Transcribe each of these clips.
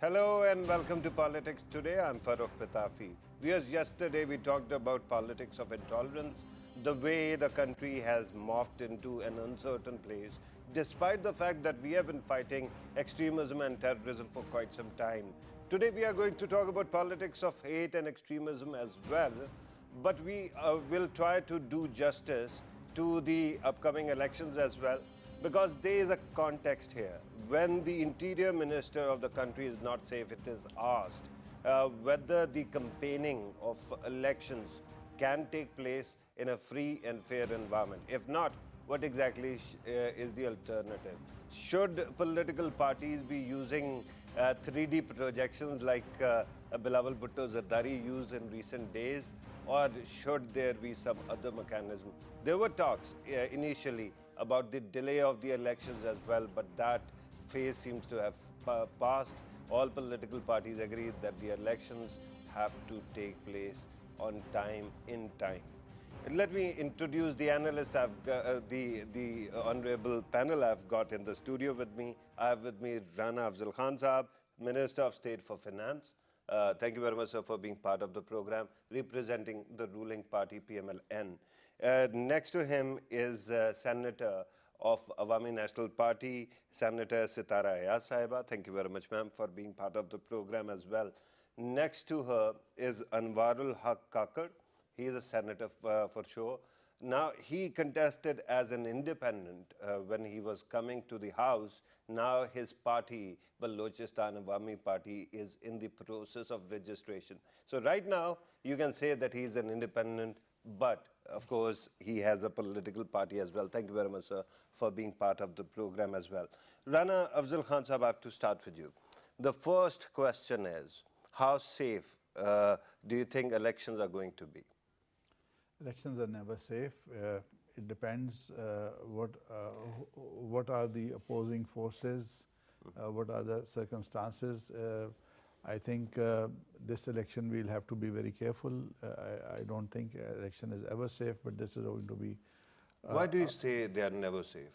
Hello and welcome to Politics Today. I'm Farooq Pitafi. Yesterday we talked about politics of intolerance, the way the country has morphed into an uncertain place, despite the fact that we have been fighting extremism and terrorism for quite some time. Today we are going to talk about politics of hate and extremism as well, but we will try to do justice to the upcoming elections as well, because there is a context here. When the interior minister of the country is not safe, it is asked whether the campaigning of elections can take place in a free and fair environment. If not, what exactly is the alternative? Should political parties be using 3D projections like Bilawal Bhutto Zardari used in recent days, or should there be some other mechanism? There were talks initially about the delay of the elections as well, but that phase seems to have passed. All political parties agreed that the elections have to take place on time, in time. Let me introduce the analyst, the honorable panel I've got in the studio with me. I have with me Rana Afzal Khan Saab, Minister of State for Finance. Thank you very much, sir, for being part of the program, representing the ruling party, PMLN. Next to him is Senator of Awami National Party, Senator Sitara Ayaz Sahiba. Thank you very much, ma'am, for being part of the program as well. Next to her is Anwarul Haq Kakar. He is a senator for sure. Now, he contested as an independent when he was coming to the House. Now his party, Balochistan Awami Party, is in the process of registration. So right now, you can say that he is an independent, but of course, he has a political party as well. Thank you very much, sir, for being part of the program as well. Rana Afzal Khan Sahab, I have to start with you. The first question is, how safe do you think elections are going to be? Elections are never safe. It depends what are the opposing forces, what are the circumstances. I think this election we'll have to be very careful. I don't think election is ever safe, but this is going to be. Why do you say they are never safe?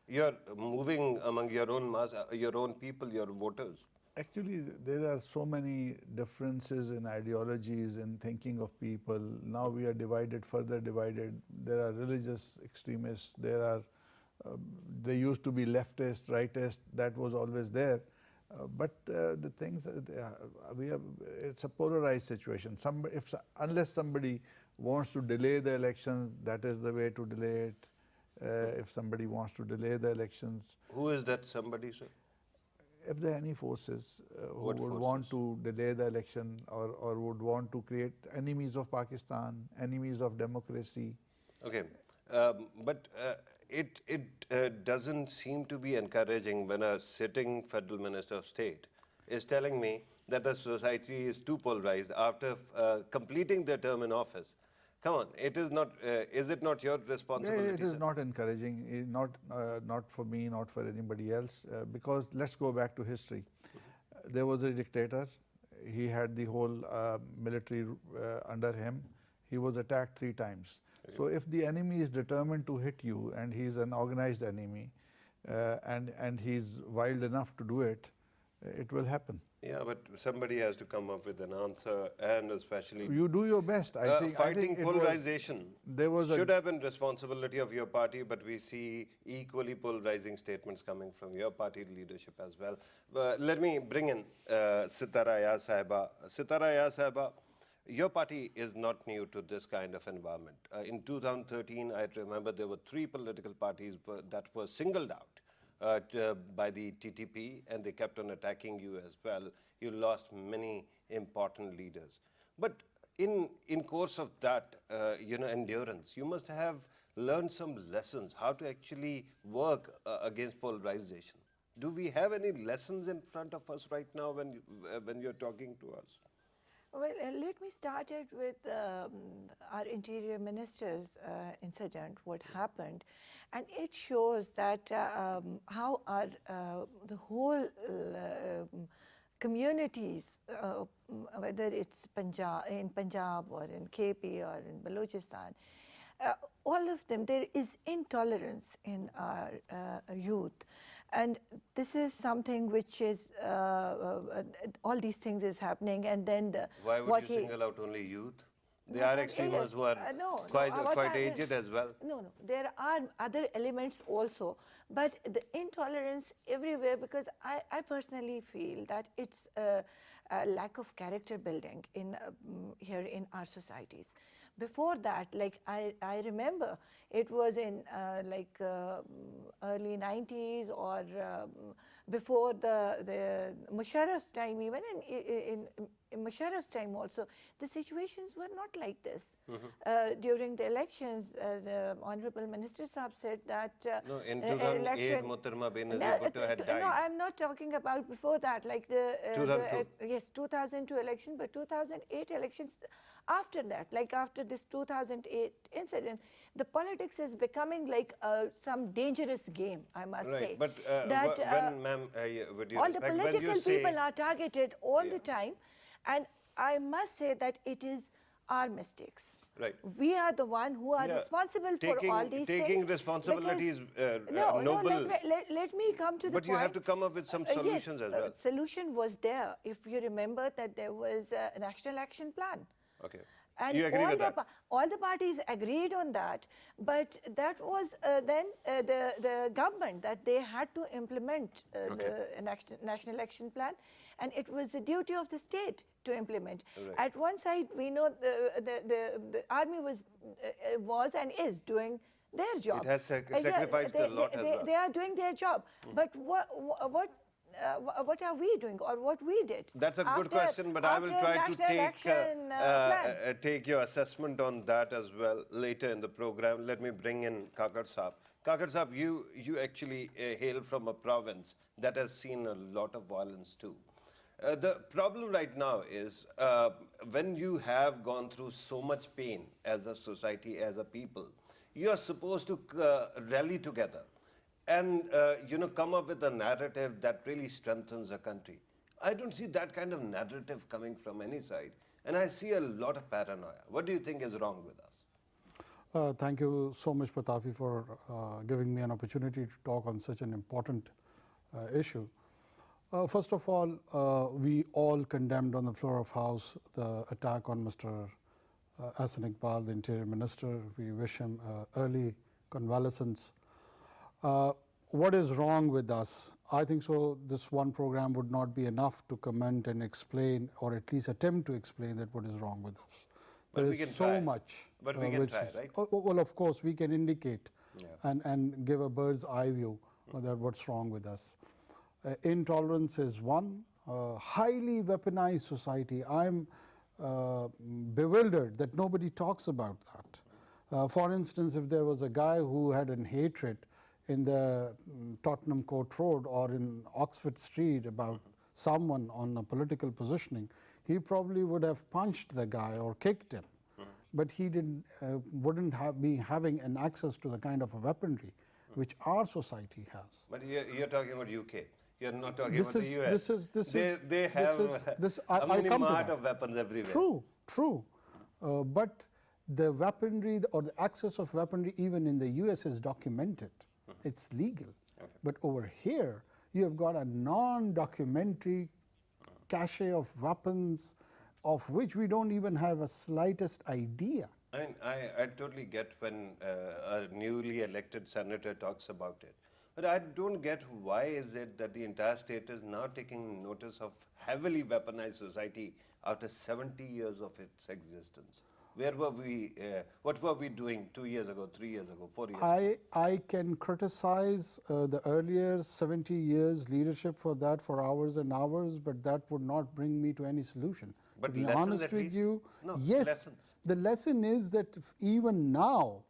You're moving among your own mass, your own people, your voters. Actually, there are so many differences in ideologies and thinking of people. Now we are divided, further divided. There are religious extremists. There used to be leftist, rightist. That was always there. But the things it's a polarized situation. Unless somebody wants to delay the election, that is the way to delay it. If somebody wants to delay the elections, who is that somebody, sir? If there are any forces who would want to delay the election or would want to create enemies of Pakistan, enemies of democracy. Okay, but it doesn't seem to be encouraging when a sitting federal minister of state is telling me that the society is too polarized after completing their term in office. Come on, it is not. Is it not your responsibility? Yeah, it is not encouraging. Not for me, not for anybody else. Because let's go back to history. There was a dictator. He had the whole military under him. He was attacked 3 times. Okay. So if the enemy is determined to hit you, and he's an organized enemy, and he's wild enough to do it, it will happen. Yeah, but somebody has to come up with an answer, and especially you do your best. I think polarization should have been responsibility of your party, but we see equally polarizing statements coming from your party leadership as well. Let me bring in Sitara Ayaz Sahiba. Sitara Ayaz Sahiba, your party is not new to this kind of environment. In 2013, I remember there were 3 political parties that were singled out by the TTP, and they kept on attacking you as well. You lost many important leaders. But in course of that, endurance, you must have learned some lessons, how to actually work against polarization. Do we have any lessons in front of us right now when you're talking to us? Well, let me start it with our interior minister's incident, what happened. And it shows that how our, the whole communities, whether it's in Punjab or in KP or in Balochistan, all of them, there is intolerance in our youth. and this is something which is, all these things is happening, and then Why would you single out only youth? There are extremists who are quite aged as well. No, there are other elements also, but the intolerance everywhere, because I personally feel that it's a lack of character building in here in our societies. Before that, like I remember, it was in early 90s, or before the Musharraf's time, even in Musharraf's time also, the situations were not like this. During the elections, the Honorable Minister Saab said that no, in 2008, Muhtarama Benazir Bhutto had died. No, I'm not talking about before that, like yes, 2002 election, but 2008 elections. After that, like after this 2008 incident, the politics is becoming like some dangerous game, I must say. But that when, ma'am, would you all the political people are targeted all the time, and I must say that it is our mistakes. Right. We are the one who are responsible for all these things. Taking responsibility is no, noble. No, let me come to the point. But you have to come up with some solutions as well. Solution was there. If you remember that there was a national action plan. Okay. And you agree with that? All the parties agreed on that, but that was then the government that they had to implement the national action plan, and it was the duty of the state to implement. Right. At one side, we know the army was and is doing their job. It has sacrificed a lot as well. They are doing their job, but what are we doing, or what we did? That's a good question, but I will try to take your assessment on that as well later in the program. Let me bring in Kakar Saab. Kakar Saab, you actually hail from a province that has seen a lot of violence too. The problem right now is when you have gone through so much pain as a society, as a people, you are supposed to rally together and come up with a narrative that really strengthens a country. I don't see that kind of narrative coming from any side, and I see a lot of paranoia. What do you think is wrong with us? Thank you so much, Patafi, for giving me an opportunity to talk on such an important issue. First of all, we all condemned on the floor of House the attack on Mr. Ahsan Iqbal, the Interior Minister. We wish him early convalescence. What is wrong with us? I think so this one program would not be enough to comment and explain, or at least attempt to explain that what is wrong with us. There is so much. But we can try, right? Well, of course, we can indicate and give a bird's eye view that what's wrong with us. Intolerance is one. Highly weaponized society. I'm bewildered that nobody talks about that. For instance, if there was a guy who had an hatred in the Tottenham Court Road or in Oxford Street about someone on a political positioning, he probably would have punched the guy or kicked him. But he wouldn't be having an access to the kind of weaponry which our society has. But you're talking about UK. You're not talking about the US. They have a mini-mart of weapons everywhere. True. But the weaponry or the access of weaponry even in the US is documented. It's legal. But over here, you have got a non-documentary cache of weapons of which we don't even have a slightest idea. I mean, I totally get when a newly elected senator talks about it. But I don't get why is it that the entire state is now taking notice of heavily weaponized society after 70 years of its existence. Where were we, what were we doing 2 years ago, 3 years ago, 4 years ago? I can criticize the earlier 70 years leadership for that for hours and hours, but that would not bring me to any solution. But to be honest with you, yes, lessons. The lesson is that even now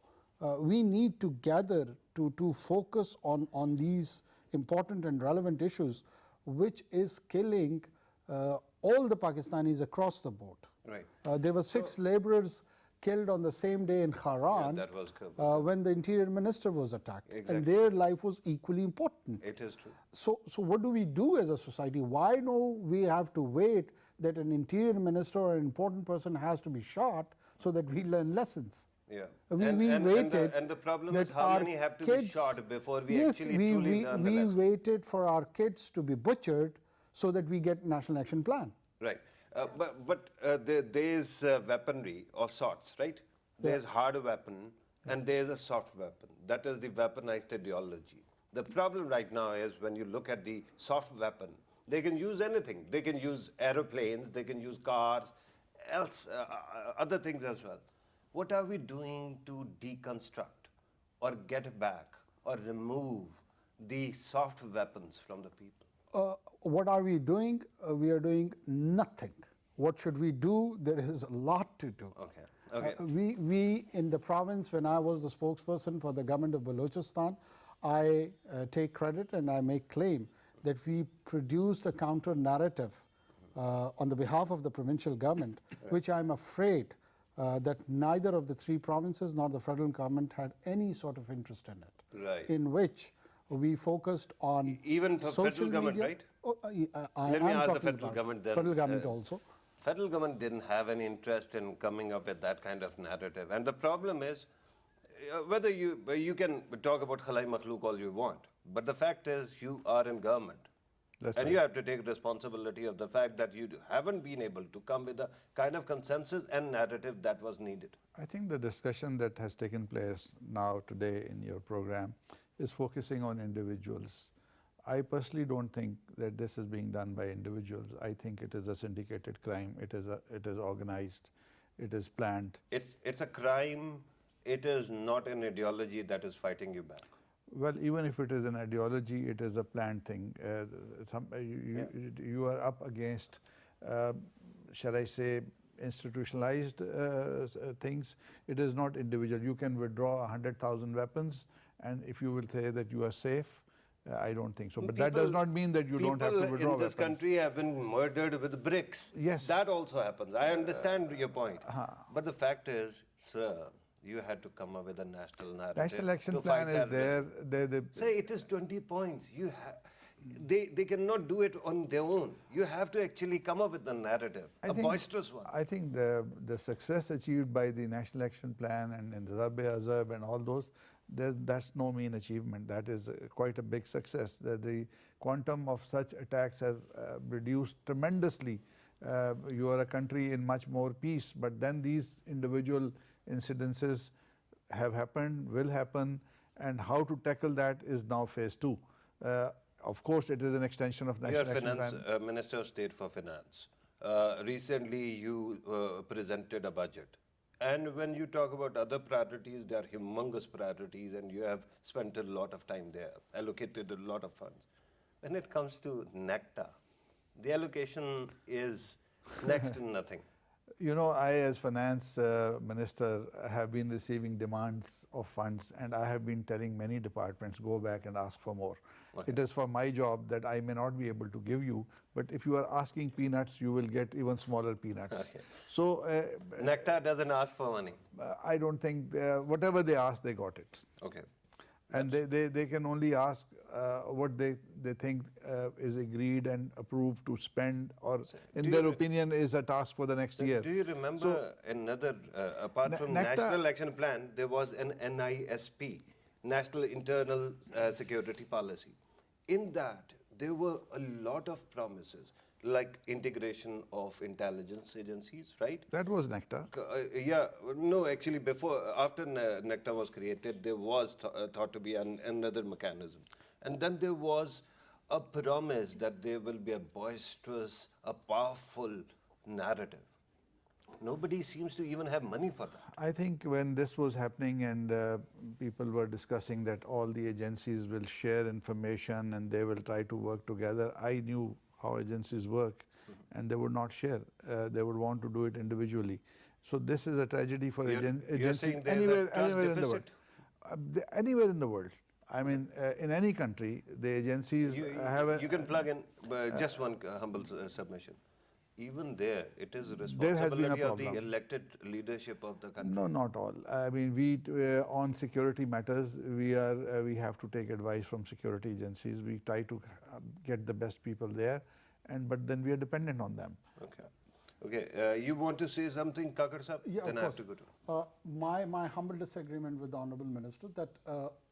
we need to gather to focus on these important and relevant issues, which is killing all the Pakistanis across the board. Right. There were 6 laborers killed on the same day in Haran when the Interior Minister was attacked. Exactly. And their life was equally important. It is true. So what do we do as a society? Why do we have to wait that an Interior Minister or an important person has to be shot so that we learn lessons? Yeah. We And waited. and the problem that is how our many have to be kids- shot before we yes, actually truly learn the we lesson. waited for our kids to be butchered so that we get National Action Plan. Right. There's weaponry of sorts, right? There's hard weapon and there's a soft weapon. That is the weaponized ideology. The problem right now is when you look at the soft weapon, they can use anything. They can use aeroplanes, they can use cars, other things as well. What are we doing to deconstruct or get back or remove the soft weapons from the people? What are we doing? We are doing nothing. What should we do? There is a lot to do. Okay. Okay. We in the province, when I was the spokesperson for the government of Balochistan, I take credit and I make claim that we produced a counter narrative on the behalf of the provincial government, which I'm afraid that neither of the three provinces nor the federal government had any sort of interest in it. Right. In which we focused on Even for social federal government, media. right? Oh, I Let me am ask the talking federal about government then. Federal government also. Federal government didn't have any interest in coming up with that kind of narrative. And the problem is, whether you can talk about Khalai Makhluk all you want, but the fact is you are in government. That's and right. you have to take responsibility of the fact that you haven't been able to come with the kind of consensus and narrative that was needed. I think the discussion that has taken place now today in your program is focusing on individuals. I personally don't think that this is being done by individuals. I think it is a syndicated crime. It is organized. It is planned. It's a crime. It is not an ideology that is fighting you back. Well, even if it is an ideology, it is a planned thing. You are up against, shall I say, institutionalized things. It is not individual. You can withdraw 100,000 weapons, and if you will say that you are safe, I don't think so. But that does not mean that you don't have to withdraw People in this weapons. country have been murdered with bricks. Yes. That also happens. I understand your point. But the fact is, sir, you had to come up with a national narrative. National Action to Plan fight is terrorism. there. Say it is 20 points. They cannot do it on their own. You have to actually come up with a narrative, a boisterous one. I think the success achieved by the National Action Plan and in the Zarb-e-Azab and all those, that's no mean achievement. That is quite a big success. The quantum of such attacks have reduced tremendously. You are a country in much more peace, but then these individual incidences have happened, will happen, and how to tackle that is now phase 2. Of course, it is an extension of National Action Plan. You are Minister of State for Finance. Recently, you presented a budget. And when you talk about other priorities, they are humongous priorities, and you have spent a lot of time there, allocated a lot of funds. When it comes to NECTA, the allocation is next to nothing. You know, I as finance minister have been receiving demands of funds, and I have been telling many departments, go back and ask for more. Okay. It is for my job that I may not be able to give you, but if you are asking peanuts, you will get even smaller peanuts. Okay. So NECTA doesn't ask for money. I don't think, whatever they ask, they got it. Okay. And they can only ask what they think is agreed and approved to spend, or in their opinion is a task for the next year. Do you remember another, apart from NECTA National Action Plan, there was an NISP, National Internal Security Policy. In that, there were a lot of promises, like integration of intelligence agencies, right? That was NECTA. Yeah, no, actually after NECTA was created, there was thought to be another mechanism. And then there was a promise that there will be a boisterous, a powerful narrative. Nobody seems to even have money for that. I think when this was happening and people were discussing that all the agencies will share information and they will try to work together, I knew how agencies work, and they would not share. They would want to do it individually. So this is a tragedy for agencies anywhere in the world. Anywhere in the world. I mean, in any country, the agencies have a... You can plug in just one humble submission. Even there, it is a There has been a responsibility of the problem. elected leadership of the country. No, not all. I mean, on security matters, we have to take advice from security agencies. We try to get the best people there, but then we are dependent on them. Okay. Okay, you want to say something, Kakar sahab? Yeah, Then of I have course. to go to. My humble disagreement with the Honorable Minister that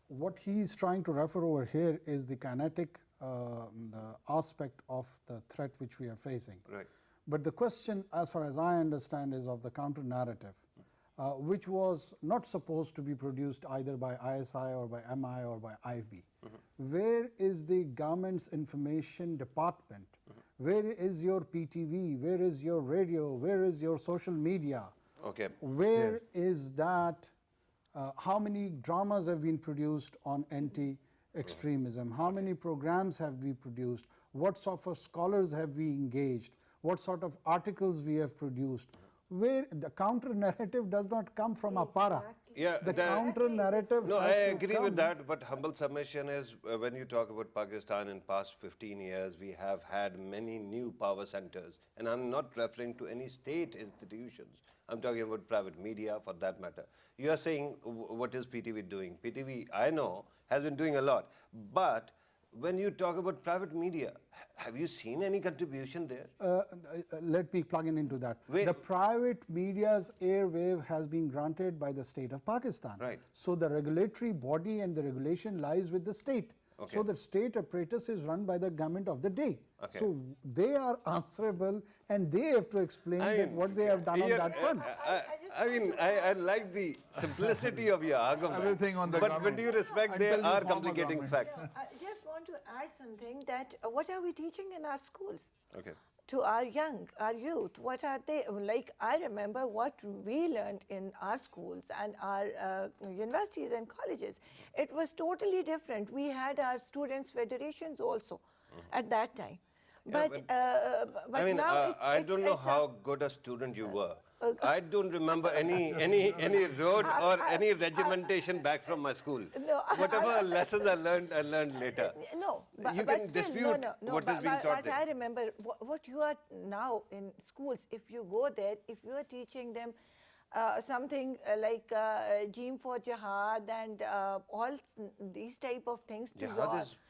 what he is trying to refer over here is the kinetic the aspect of the threat which we are facing. Right. But the question, as far as I understand, is of the counter narrative, which was not supposed to be produced either by ISI or by MI or by IFB. Where is the government's information department? Where is your PTV? Where is your radio? Where is your social media? Okay. Where is that? How many dramas have been produced on anti-extremism? How many programs have we produced? What sort of scholars have we engaged? What sort of articles we have produced? Where the counter narrative does not come from Apara. Yeah, The counter narrative. No, I has to agree come. with that, but humble submission is when you talk about Pakistan in past 15 years, we have had many new power centers. And I'm not referring to any state institutions. I'm talking about private media for that matter. You are saying, what is PTV doing? PTV, I know, has been doing a lot. But when you talk about private media, have you seen any contribution there? Let me plug in into that. Wait. The private media's airwave has been granted by the state of Pakistan. Right. So the regulatory body and the regulation lies with the state. Okay. So the state apparatus is run by the government of the day. Okay. So they are answerable and they have to explain that what they have done on that front. I like the simplicity of your argument. Everything on the but government. with due respect, they Until you are form a complicating government. facts. I just want to add something that what are we teaching in our schools? Okay. To our youth, what are they, like I remember what we learned in our schools and our universities and colleges. It was totally different. We had our students' federations also at that time. But now I don't know how good a student you were. I don't remember any road or any regimentation back from my school. No, Whatever lessons I learned later. No, You but can still, dispute what is being taught but there. I remember what you are now in schools. If you go there, if you are teaching them something like Jihad for Jihad and all these type of things to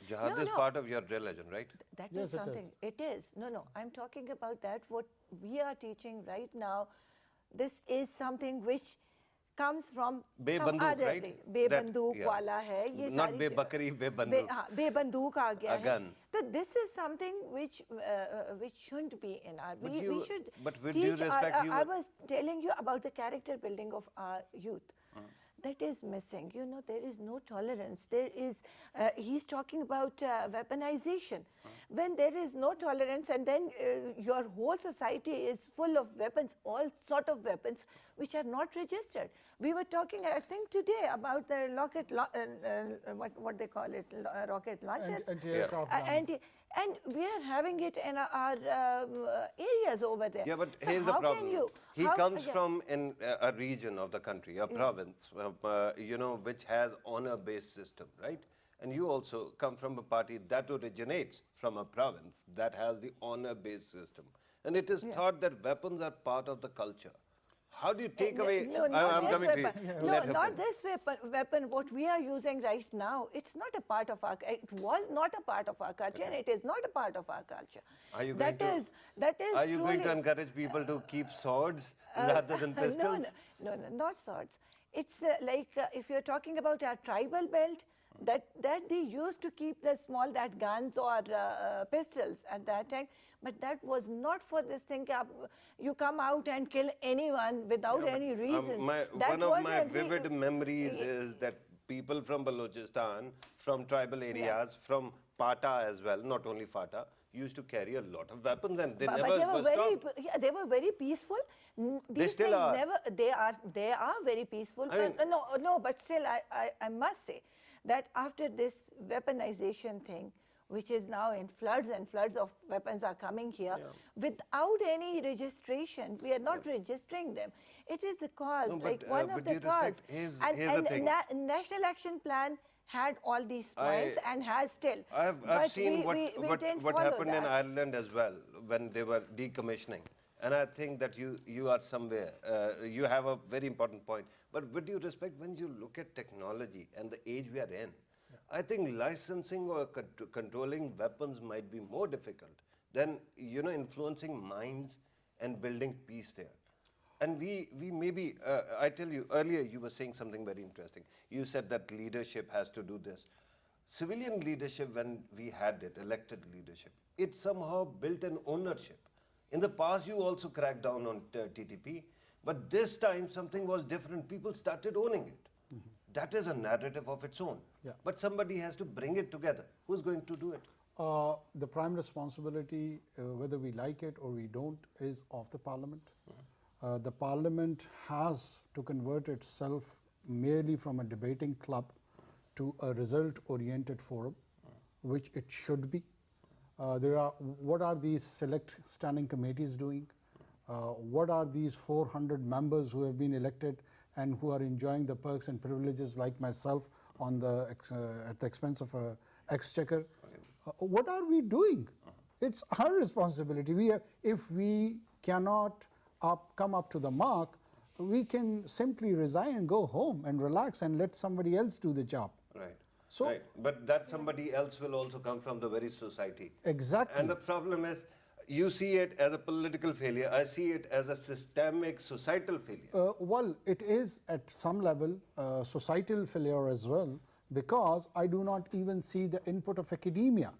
Jihad is part of your religion, right? That Yes, is it is. something. It is. No. I'm talking about that. What we are teaching right now, this is something which comes from Be some bandook, other right? place. Be That- bandook yeah. wala hai. Ye Not सारी be cheese- bakri, be bandook. be bandook aa gaya A hai. gun. So this is something which shouldn't be in our. But We you- should but with due teach. respect, you I were- was telling you about the character building of our youth. That is missing. You know, there is no tolerance. There is, he's talking about weaponization. When there is no tolerance and then your whole society is full of weapons, all sort of weapons, which are not registered. We were talking, I think today, about the what they call it, rocket launchers. Anti-aircraft guns. And we are having it in our areas over there. Yeah, but So here's the how problem. Can you, He how- comes yeah. from in a region of the country, a province, which has honor-based system, right? And you also come from a party that originates from a province that has the honor-based system. And it is thought that weapons are part of the culture. How do you take away? No, not I'm this coming to you. weapon. No, Let her not finish. this weapon. What we are using right now, it's not a part of our. It was not a part of our culture, and it is not a part of our culture. Are you going That to- is. Are you going to truly- encourage people to keep swords rather than pistols? No, not swords. It's if you're talking about our tribal belt, that they used to keep the small guns or pistols at that time, but that was not for this thing. You come out and kill anyone without any reason. That One of was my a re- vivid memories is that people from Balochistan, from tribal areas, from Pata as well, not only Fata, used to carry a lot of weapons and they But never they were were very, stopped. they were very peaceful. These still things are. They are very peaceful. I mean- No, but still, I must say that after this weaponization thing, which is now in floods and floods of weapons are coming here, without any registration, we are not registering them. It is the cause, No, but, like one with of the due cause. respect, here's the thing. National Action Plan had all these points and has still. I've But seen we didn't what follow happened in that. Ireland as well when they were decommissioning. And I think that you are somewhere, you have a very important point. But with due respect, when you look at technology and the age we are in, I think licensing or controlling weapons might be more difficult than influencing minds and building peace there. And we maybe, I tell you, earlier you were saying something very interesting. You said that leadership has to do this. Civilian leadership, when we had it, elected leadership, it somehow built an ownership. In the past, you also cracked down on TTP, but this time something was different. People started owning it. That is a narrative of its own. Yeah. But somebody has to bring it together. Who's going to do it? The prime responsibility, whether we like it or we don't, is of the parliament. The parliament has to convert itself merely from a debating club to a result-oriented forum, which it should be. What are these select standing committees doing? What are these 400 members who have been elected and who are enjoying the perks and privileges like myself on at the expense of a exchequer? What are we doing? It's our responsibility. If we cannot come up to the mark, we can simply resign and go home and relax and let somebody else do the job. Right. So, right. But that somebody else will also come from the very society. Exactly. And the problem is, you see it as a political failure. I see it as a systemic societal failure. Well, it is at some level societal failure as well, because I do not even see the input of academia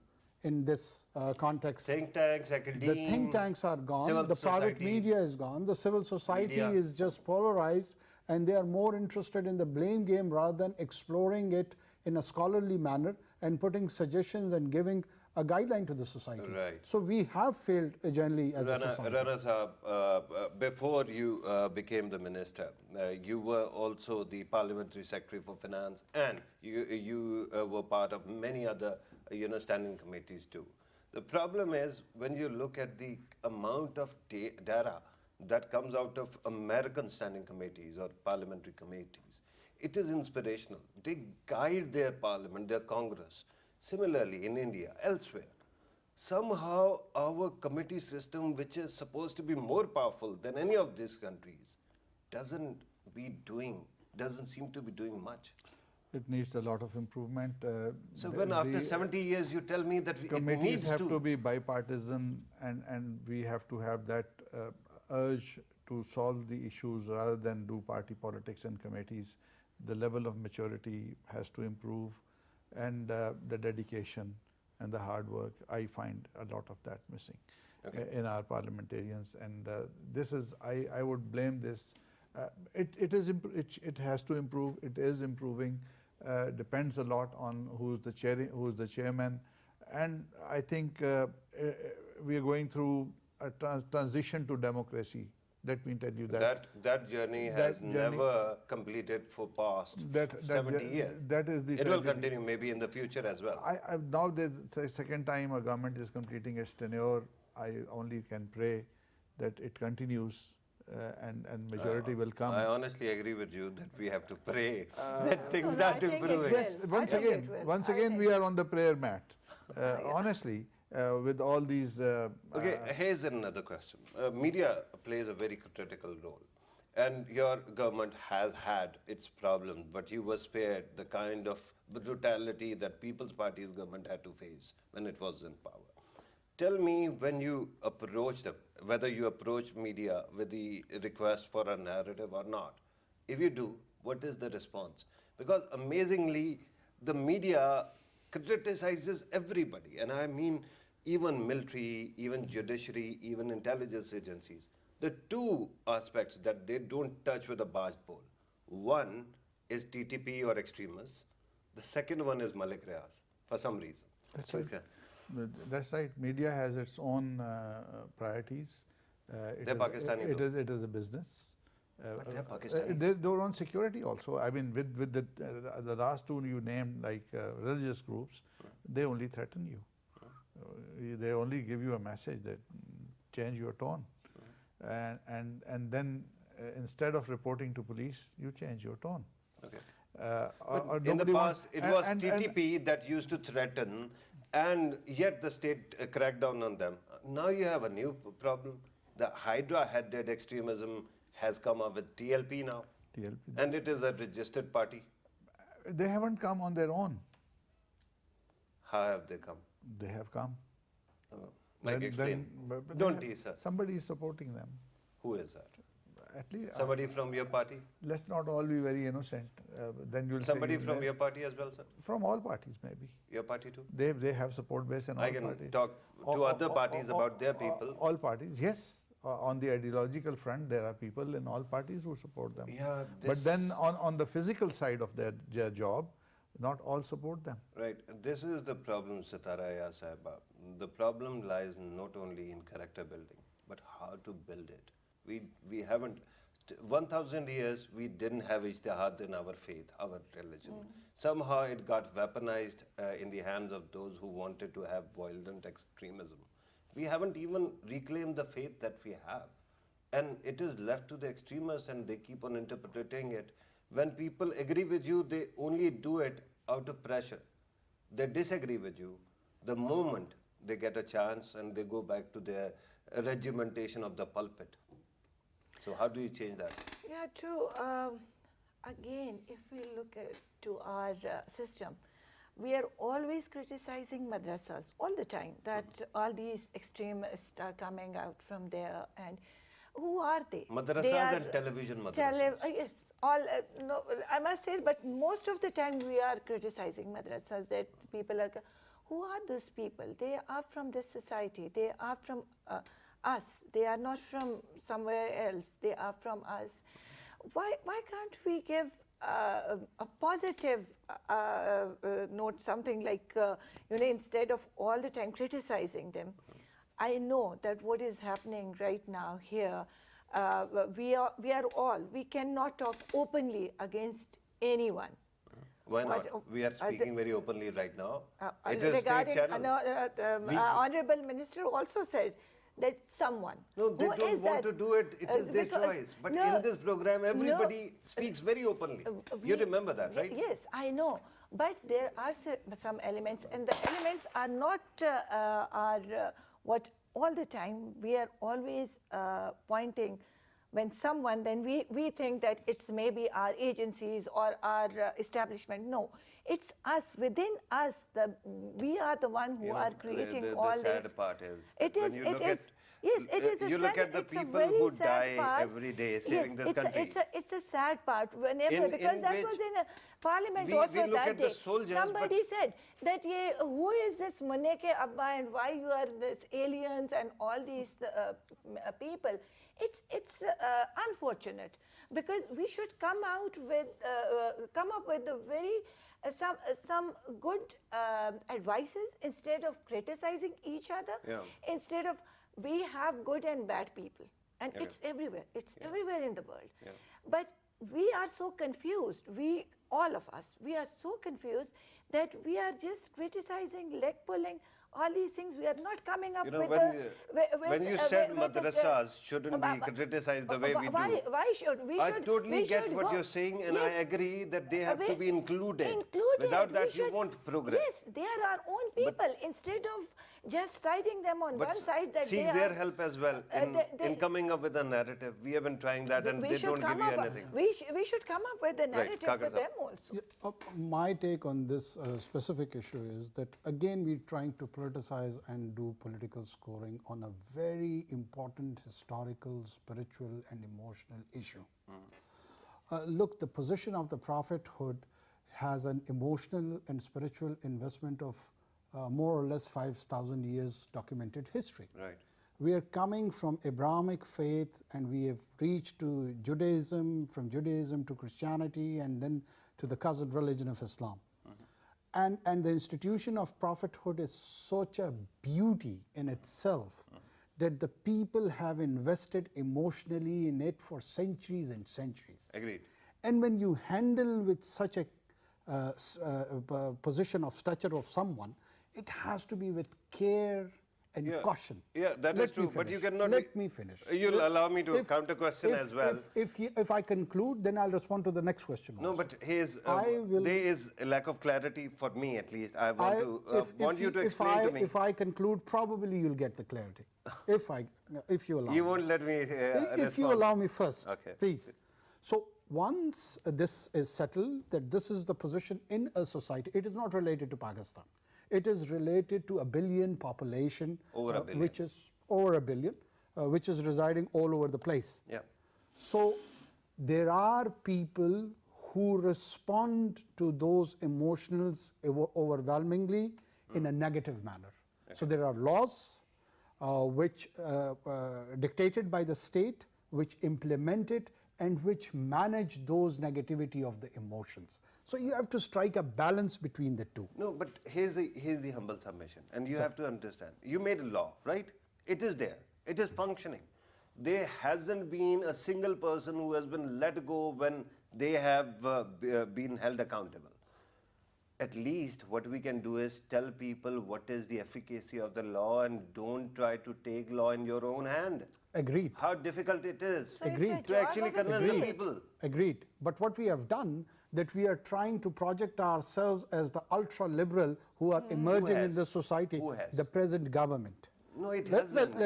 in this context. Think tanks, academia. The think tanks are gone, the private media is gone, the civil society is just polarized, and they are more interested in the blame game rather than exploring it in a scholarly manner and putting suggestions and giving a guideline to the society. Right. So we have failed generally as a society. Rana Sahab, before you became the minister, you were also the parliamentary secretary for finance, and you were part of many other standing committees too. The problem is, when you look at the amount of data that comes out of American standing committees or parliamentary committees, it is inspirational. They guide their parliament, their Congress. Similarly, in India, elsewhere, somehow our committee system, which is supposed to be more powerful than any of these countries, doesn't seem to be doing much. It needs a lot of improvement. So when after 70 years you tell me that it committees needs have to be bipartisan, and we have to have that urge to solve the issues rather than do party politics in committees. The level of maturity has to improve, and the dedication and the hard work, I find a lot of that missing in our parliamentarians. And this is, I would blame this. It has to improve. It is improving. Depends a lot on who's the chairman, and I think we are going through a transition to democracy. Let me tell you that journey has never completed for past 70 years. That is the it will continue maybe in the future as well. Now the second time a government is completing its tenure, I only can pray that it continues and majority will come. I honestly agree with you that we have to pray that things start improving. Yes, once again we are on the prayer mat. Honestly. With all these... okay, here's another question. Media plays a very critical role, and your government has had its problems, but you were spared the kind of brutality that People's Party's government had to face when it was in power. Tell me, when you approached them, whether you approached media with the request for a narrative or not. If you do, what is the response? Because amazingly, the media criticizes everybody, and I mean even military, even judiciary, even intelligence agencies. The two aspects that they don't touch with a barge pole. One is TTP or extremists. The second one is Malik Riaz, for some reason. That's right. That's right. Media has its own priorities. They're Pakistani. It is a business. But they're Pakistani. Their own security also. I mean, with the last two you named, like religious groups, they only threaten you. They only give you a message that change your tone, and then instead of reporting to police, you change your tone. Okay. In the past, it was TTP that used to threaten, and yet the state cracked down on them. Now you have a new problem. The Hydra-headed extremism has come up with TLP now, and it is a registered party. They haven't come on their own. How have they come? They have come. Like then- explain. but Don't then tease us. Somebody is supporting them. Who is that? At least, Somebody from your party? let's not all be very innocent. Then you'll Somebody say, from your party as well, sir? from all parties maybe. Your party too? They have support base in all I can parties. talk to other parties about their people. All parties, yes. On the ideological front, there are people in all parties who support them. Yeah, But then on the physical side of their job, not all support them. Right. This is the problem, Sitara Ayaz Sahiba. The problem lies not only in character building, but how to build it. We haven't, 1,000 years we didn't have ijtihad in our faith, our religion. Somehow it got weaponized in the hands of those who wanted to have violent extremism. We haven't even reclaimed the faith that we have. And it is left to the extremists and they keep on interpreting it. When people agree with you, they only do it out of pressure. They disagree with you the moment they get a chance and they go back to their regimentation of the pulpit. So how do you change that? Yeah, true. Again, if we look to our system, we are always criticizing madrasas all the time, that all these extremists are coming out from there. And who are they? Madrasas and television madrasas. Yes, all, no, I must say, but most of the time we are criticizing madrasas, that people are, who are those people? They are from this society, they are from us, they are not from somewhere else, they are from us. Why can't we give a positive note, something like, instead of all the time criticizing them? I know that what is happening right now here, we cannot talk openly against anyone. Why not? We are speaking very openly right now. It is state regarding, channel. Honorable Minister also said that someone. No, they who don't is want that? to do it. It is their Because- choice. But no, in this program, everybody speaks very openly. You remember that, right? Yes, I know. But there are some elements, and the elements are not what all the time we are always pointing. When someone, then we think that it's maybe our agencies or our establishment. No, it's us, within us. We are the one who are creating all this. The sad part is It when is, you it look is. at Yes, it is. you look at the people who die every day saving this country. It's a sad part. Whenever, In because that which was in a parliament we also look that at the day. soldiers, Somebody said that who is this Muneke Abba and why you are this aliens and all these people. It's unfortunate, because we should come up with a very some good advices instead of criticizing each other. Yeah. Instead of, we have good and bad people, and Yeah. it's everywhere. It's everywhere in the world. Yeah. But we are so confused. All of us, we are so confused that we are just criticizing, leg pulling, all these things. We are not coming up with when you said madrasas shouldn't be criticized the way we do. Why should we? I should, totally we get should what go- you're saying, and I Yes. agree that they have to be included. Without We that, you should- won't progress. Yes, they are our own people. Instead of just citing them on But one side, that seek they their are, help as well in coming up with a narrative. We have been trying that, and we they should don't give come you up- anything. We should come up with a narrative Kakar for sir. them also. Yeah, my take on this specific issue is that, again, we're trying to politicize and do political scoring on a very important historical, spiritual, and emotional issue. Look, the position of the prophethood has an emotional and spiritual investment of more or less 5,000 years documented history. Right. We are coming from Abrahamic faith, and we have reached to Judaism, from Judaism to Christianity, and then to the cousin religion of Islam. And the institution of prophethood is such a beauty in itself that the people have invested emotionally in it for centuries and centuries. Agreed. And when you handle with such a position of stature of someone, it has to be with care and caution. Yeah, that is true. But you cannot. Let me finish. You'll allow me to counter question as well. If I conclude, then I'll respond to the next question. No, also. but there is a lack of clarity for me, at least. I want you to explain to me. If I conclude, probably you'll get the clarity. If you allow. You me. won't let me If you respond. allow me first, Okay. please. So once this is settled, that this is the position in a society, it is not related to Pakistan. It is related to a billion population, Over a billion. which is over a billion, which is residing all over the place. Yeah. So there are people who respond to those emotions overwhelmingly in a negative manner. So there are laws which dictated by the state, which implement it and which manage those negativity of the emotions. So you have to strike a balance between the two. No, but here's the humble submission, and you have to understand. You made a law, right? It is there. It is functioning. There hasn't been a single person who has been let go when they have been held accountable. At least what we can do is tell people what is the efficacy of the law and don't try to take law in your own hand. Agreed. How difficult it is So it's Agreed. a to job actually of the convince the state. people. Agreed. But what we have done, that we are trying to project ourselves as the ultra liberal who are emerging in has? the society, Who has? the present government. No, it Let hasn't.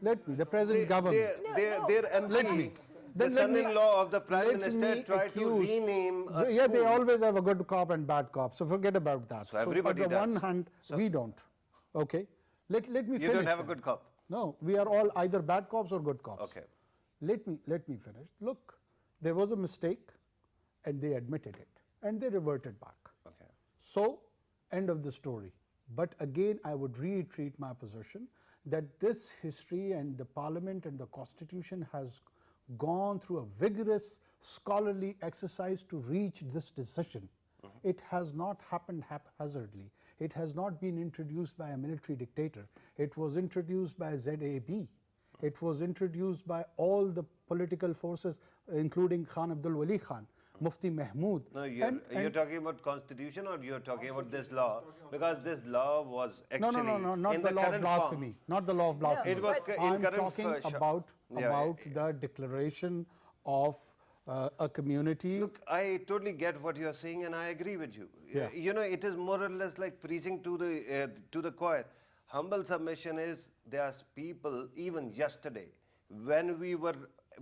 me, the present government. Their MP, the Then let me- son-in-law of the Prime let Minister me tried to accuse- rename a Yeah, they school. always have a good cop and bad cop, so forget about that. So everybody on the one does. hand, we don't. Okay, let me finish. You don't have a then. good cop. No, we are all either bad cops or good cops. Okay. Let me finish. Look, there was a mistake, and they admitted it, and they reverted back. Okay. So, end of the story. But again, I would reiterate my position that this history and the parliament and the constitution has gone through a vigorous scholarly exercise to reach this decision. It has not happened haphazardly. It has not been introduced by a military dictator. It was introduced by ZAB. It was introduced by all the political forces, including Khan Abdul Wali Khan, Mufti Mahmood. No, you're talking about constitution or you're talking about this law? Because this law was actually No, not in the law of current blasphemy. form. Not the law of blasphemy. It was in I'm current talking fashion. about Yeah, the declaration of a community. Look, I totally get what you're saying, and I agree with you. Yeah. You know, it is more or less like preaching to the choir. Humble submission is there are people, even yesterday, when we were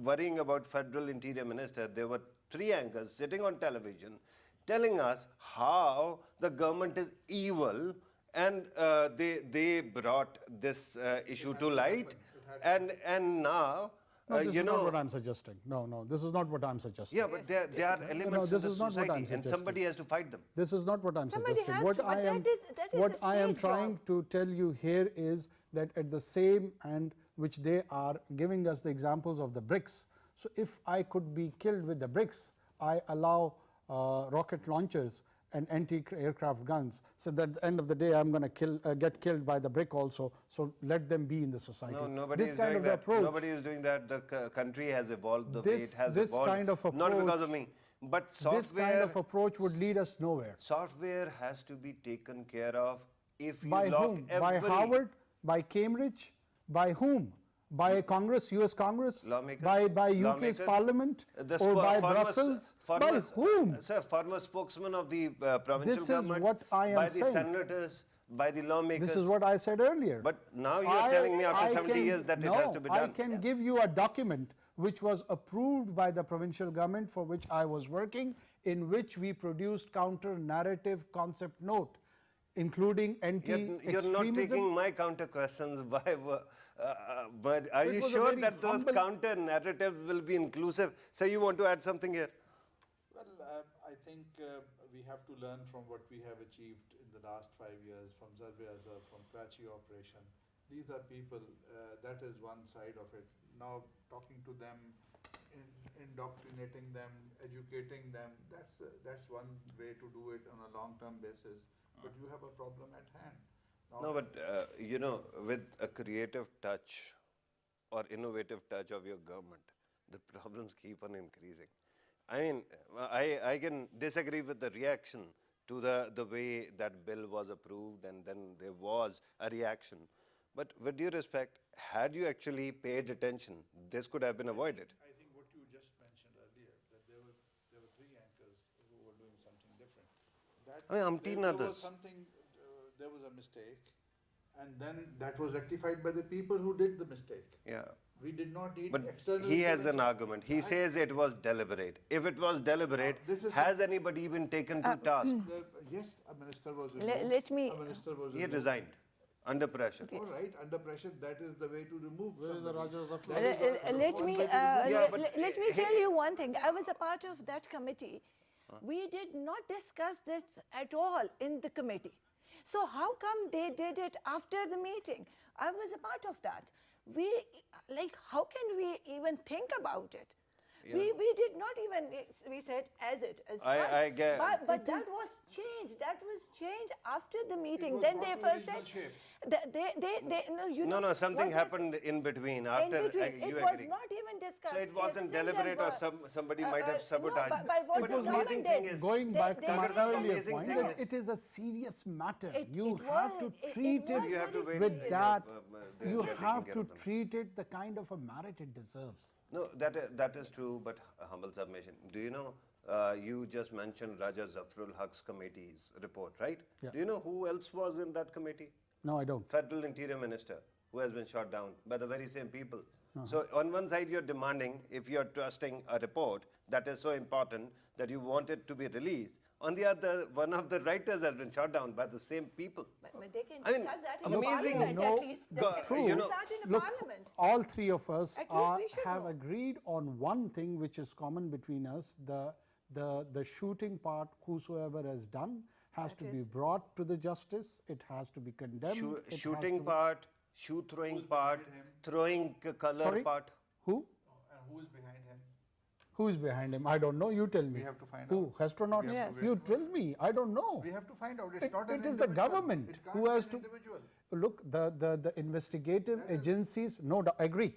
worrying about federal interior minister, there were 3 anchors sitting on television telling us how the government is evil, and they brought this issue to light, and now No, this you is know. not what I'm suggesting. No, this is not what I'm suggesting. Yeah, but there are elements this in the is not what I'm society, and suggesting. somebody has to fight them. This is not what I'm Somebody suggesting. has What to, but I am, that is what the I am state trying job. to tell you here is that at the same and which they are giving us the examples of the bricks. So if I could be killed with the bricks, I allow rocket launchers and anti-aircraft guns. So that at the end of the day, I'm going to get killed by the brick also. So let them be in the society. No, nobody This is kind doing of that. approach. Nobody is doing that. The country has evolved the way it This- has this evolved. kind of Not because approach- of me, but This kind software. of approach would lead us nowhere. Software has to be taken care of. If you By lock whom? By every Harvard? By Cambridge? By whom? By Congress, US Congress? Lawmakers, By UK's lawmakers, Parliament? the Or by former- Brussels? By former- whom? Sir, former spokesman of the provincial This is government, what I am by the saying. senators, by the lawmakers. This is what I said earlier. But now you're telling me after 70 years that it has to be I done. can give you a document which was approved by the provincial government for which I was working, in which we produced counter-narrative concept note, including You're anti-extremism. not taking my counter questions but are It you was a sure very that those humble- counter narratives will be inclusive? So you want to add something here? Well, I think we have to learn from what we have achieved in the last 5 years from Zarb-e-Azhar, from Karachi operation. These are people, that is one side of it. Now talking to them, indoctrinating them, educating them, that's one way to do it on a long-term basis. But you have a problem at hand. Now, No, but you know, with a creative touch or innovative touch of your government, the problems keep on increasing. I mean, I can disagree with the reaction to the way that bill was approved, and then there was a reaction. But with due respect, had you actually paid attention, this could have been avoided. I think what you just mentioned earlier, that there were 3 anchors who were doing something different. That I mean, umpteen there others. was something, there was a mistake, And then that was rectified by the people who did the mistake. Yeah. We did not need But external he has an intervention. argument. He says it was deliberate. If it was deliberate, this is has anybody been taken to task? Yes, a minister was Le- removed. let me- A minister was He removed. resigned under pressure. All right, under pressure, that is the way to remove. Where is the somebody. Rajas of That is the Let one me way to remove. Yeah, but let me tell you one thing. I was a part of that committee. We did not discuss this at all in the committee. So how come they did it after the meeting? I was a part of that. We, like, how can we even think about it? We did not even, we said as it as I fine. get- But that was changed. That was changed after the meeting. was Then brought they to first original said, shape. they no, you No, know, no, something what was- happened in between after in between. you It was agree. not even discussed. So it wasn't Yes, deliberate or Sindhu, somebody might have sabotaged. No, but what But the the amazing government thing did, is, Going they- back they to my did the earlier amazing point, thing that is- it is a serious matter. It- You it have was- to it treat was it, You have to very wait. with that. They're You taking have care to of them. treat it the kind of a merit it deserves. No, that is true, but a humble submission. Do you know, you just mentioned Raja Zafrul Haq's committee's report, right? Yeah. Do you know who else was in that committee? No, I don't. Federal Interior Minister, who has been shot down by the very same people. So on one side you're demanding, if you're trusting a report that is so important that you want it to be released, on the other, one of the writers has been shot down by the same people. But they can I mean, discuss that in amazing. the parliament No, at least. They go- can true. discuss that in the Look, parliament. all three of us At least we should have know. agreed on one thing which is common between us. The shooting part, whosoever has done, has to be brought to the justice. It has to be condemned. it has Shooting to- part, shoe throwing part, throwing color Sorry? part. Who? And who is behind him? Who is behind him? I don't know. You tell me. We have to find Who? out. Astronauts? We have to- You tell me. I don't know. We have to find out. It's It- not an it is the individual. government It can't who be has an to- individual. Look, the investigative agencies, no doubt, agree.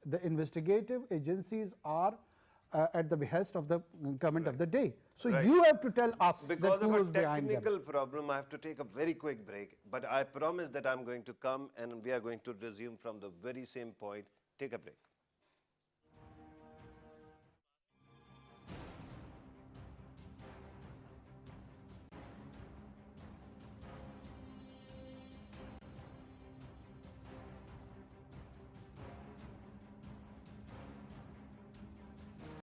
The investigative agencies are at the behest of the government of the day. So Right. you have to tell us Because that who of is a behind them. technical problem, I have to take a very quick break. But I promise that I'm going to come and we are going to resume from the very same point. Take a break.